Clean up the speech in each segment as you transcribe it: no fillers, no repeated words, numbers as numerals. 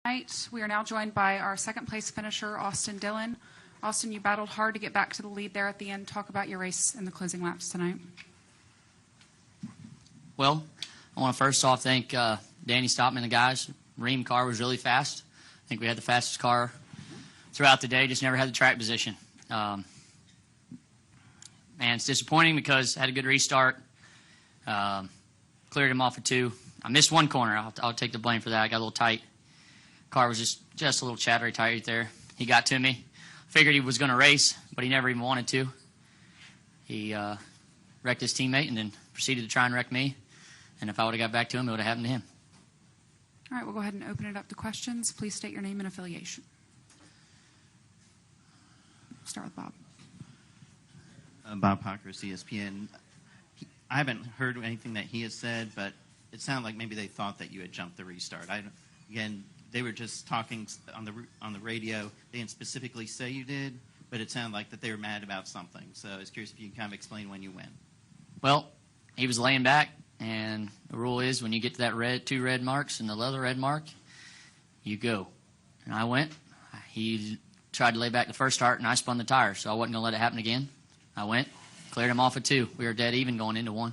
Tonight, we are now joined by our second place finisher, Austin Dillon. Austin, you battled hard to get back to the lead there at the end. Talk about your race in the closing laps tonight. Well, I want to first off thank Danny Stopman and the guys. Ream car was really fast. I think we had the fastest car throughout the day, just never had the track position. Man, it's disappointing because I had a good restart. Cleared him off at 2. I missed one corner. I'll take the blame for that. I got a little tight. Car was just a little chattery tight right there. He got to me. Figured he was going to race, but he never even wanted to. He wrecked his teammate and then proceeded to try and wreck me. And if I would have got back to him, it would have happened to him. All right, we'll go ahead and open it up to questions. Please state your name and affiliation. Start with Bob. Bob Parker, ESPN. I haven't heard anything that he has said, but it sounded like maybe they thought that you had jumped the restart. Again, they were just talking on the radio. They didn't specifically say you did, but it sounded like that they were mad about something. So I was curious if you can kind of explain when you went. Well, he was laying back, and the rule is when you get to that 2 red marks and the other red mark, you go. And I went. He tried to lay back the first start, and I spun the tire, so I wasn't going to let it happen again. I went, cleared him off at 2. We were dead even going into 1.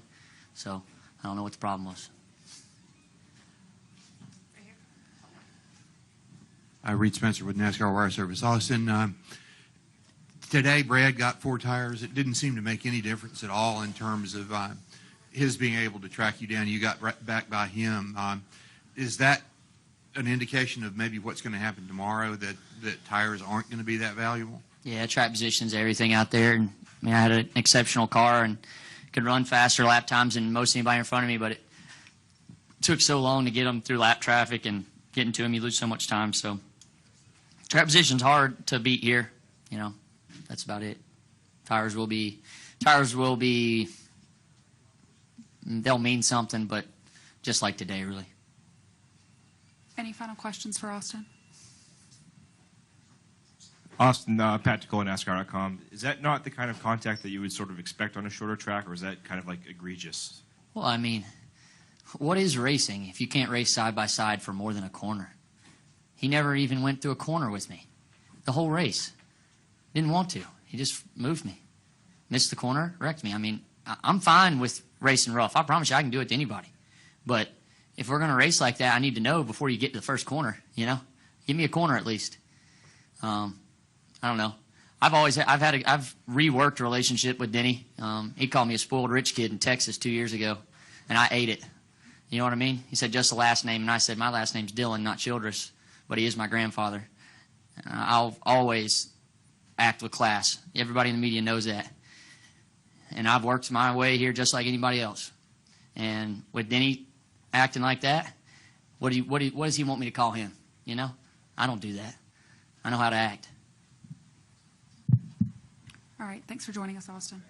So I don't know what the problem was. Reed Spencer with NASCAR Wire Service. Austin, today Brad got 4 tires. It didn't seem to make any difference at all in terms of his being able to track you down. You got right back by him. Is that an indication of maybe what's going to happen tomorrow, that tires aren't going to be that valuable? Yeah, track position's everything out there. And, I mean, I had an exceptional car and could run faster lap times than most anybody in front of me, but it took so long to get them through lap traffic, and getting to him, you lose so much time. So track position's hard to beat here. You know, that's about it. Tires will be, they'll mean something, but just like today, really. Any final questions for Austin? Austin, Pat Ticola, NASCAR.com. Is that not the kind of contact that you would sort of expect on a shorter track, or is that kind of like egregious? Well, I mean, what is racing if you can't race side by side for more than a corner? He never even went through a corner with me. The whole race. Didn't want to. He just moved me. Missed the corner, wrecked me. I mean, I'm fine with racing rough. I promise you I can do it to anybody. But if we're going to race like that, I need to know before you get to the first corner, you know? Give me a corner at least. I don't know. I've reworked a relationship with Denny. He called me a spoiled rich kid in Texas 2 years ago, and I ate it. You know what I mean? He said just the last name, and I said my last name's Dillon, not Childress, but he is my grandfather. I'll always act with class. Everybody in the media knows that. And I've worked my way here just like anybody else. And with Denny acting like that, what does he want me to call him? You know? I don't do that. I know how to act. All right. Thanks for joining us, Austin.